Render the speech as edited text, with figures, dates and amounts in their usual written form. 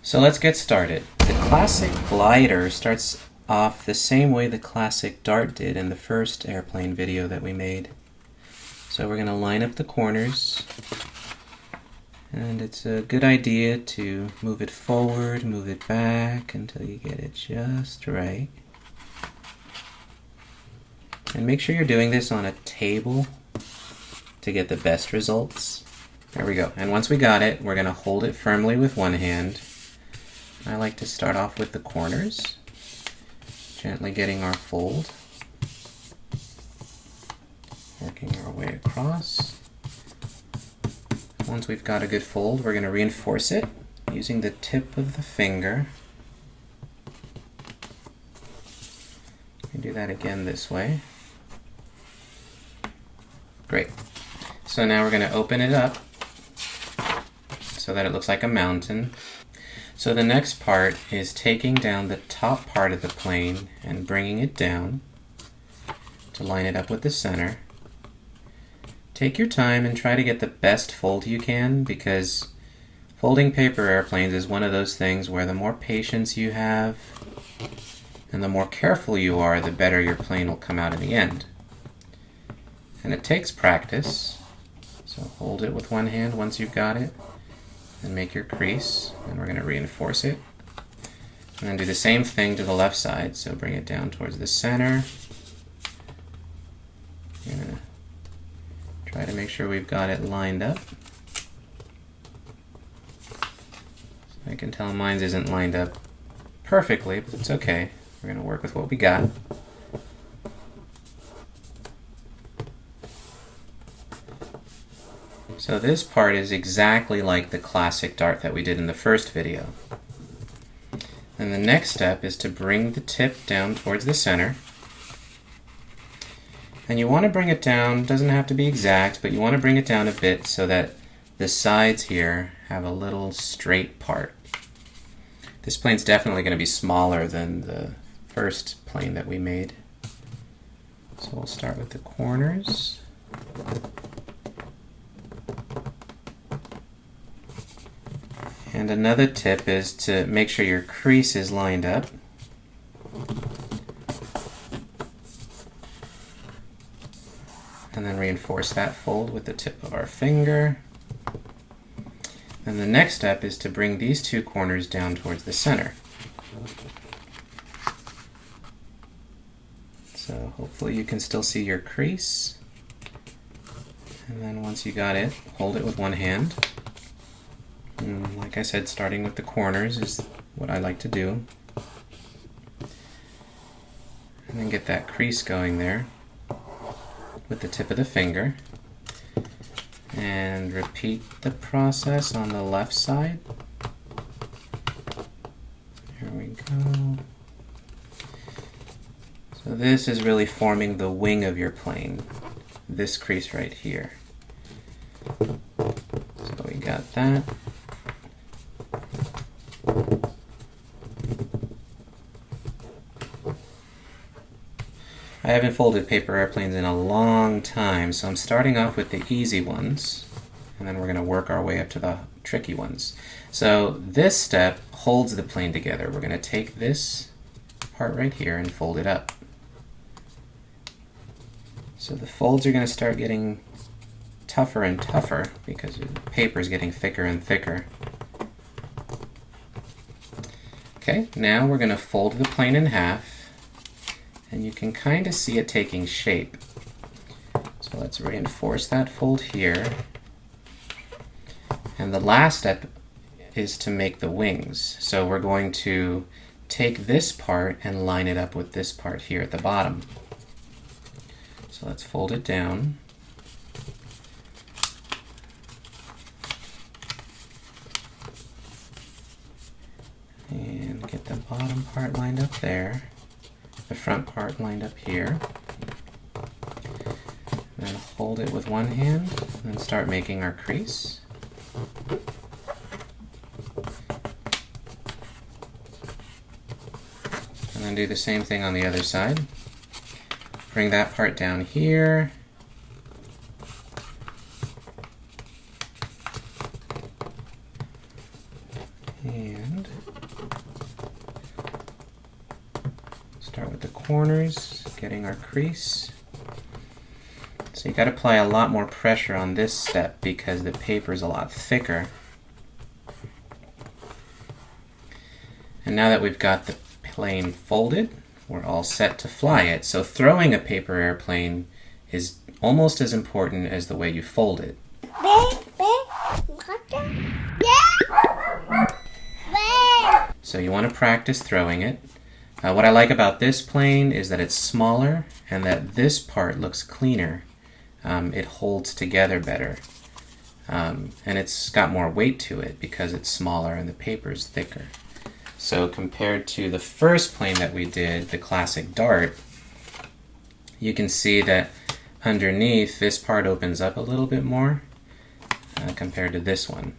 So let's get started. The classic glider starts off the same way the classic dart did in the first airplane video that we made. So we're going to line up the corners, and it's a good idea to move it forward, move it back until you get it just right. And make sure you're doing this on a table to get the best results. There we go. And once we got it, we're going to hold it firmly with one hand. I like to start off with the corners, gently getting our fold, working our way across. Once we've got a good fold, we're going to reinforce it using the tip of the finger. We do that again this way. Great. So now we're going to open it up so that it looks like a mountain. So the next part is taking down the top part of the plane and bringing it down to line it up with the center. Take your time and try to get the best fold you can, because folding paper airplanes is one of those things where the more patience you have and the more careful you are, the better your plane will come out in the end. And it takes practice, so hold it with one hand once you've got it, and make your crease, and we're going to reinforce it. And then do the same thing to the left side, so bring it down towards the center. You're going to try to make sure we've got it lined up. So I can tell mine isn't lined up perfectly, but it's okay. We're going to work with what we got. So this part is exactly like the classic dart that we did in the first video. And the next step is to bring the tip down towards the center. And you want to bring it down, doesn't have to be exact, but you want to bring it down a bit so that the sides here have a little straight part. This plane's definitely going to be smaller than the first plane that we made. So we'll start with the corners. And another tip is to make sure your crease is lined up. And then reinforce that fold with the tip of our finger. And the next step is to bring these two corners down towards the center. So hopefully you can still see your crease. And then once you got it, hold it with one hand. And like I said, starting with the corners is what I like to do. And then get that crease going there with the tip of the finger. And repeat the process on the left side. Here we go. So this is really forming the wing of your plane, this crease right here. So we got that. I haven't folded paper airplanes in a long time, so I'm starting off with the easy ones, and then we're going to work our way up to the tricky ones. So this step holds the plane together. We're going to take this part right here and fold it up. So the folds are going to start getting tougher and tougher because the paper is getting thicker and thicker. Okay, now we're going to fold the plane in half. And you can kind of see it taking shape. So let's reinforce that fold here. And the last step is to make the wings. So we're going to take this part and line it up with this part here at the bottom. So let's fold it down. And get the bottom part lined up there. The front part lined up here. Then hold it with one hand and start making our crease. And then do the same thing on the other side. Bring that part down here. And Start with the corners, getting our crease. So you got to apply a lot more pressure on this step because the paper is a lot thicker. And now that we've got the plane folded, we're all set to fly it. So throwing a paper airplane is almost as important as the way you fold it. So you want to practice throwing it. What I like about this plane is that it's smaller and that this part looks cleaner. It holds together better. And it's got more weight to it because it's smaller and the paper's thicker. So compared to the first plane that we did, the classic dart, you can see that underneath this part opens up a little bit more compared to this one.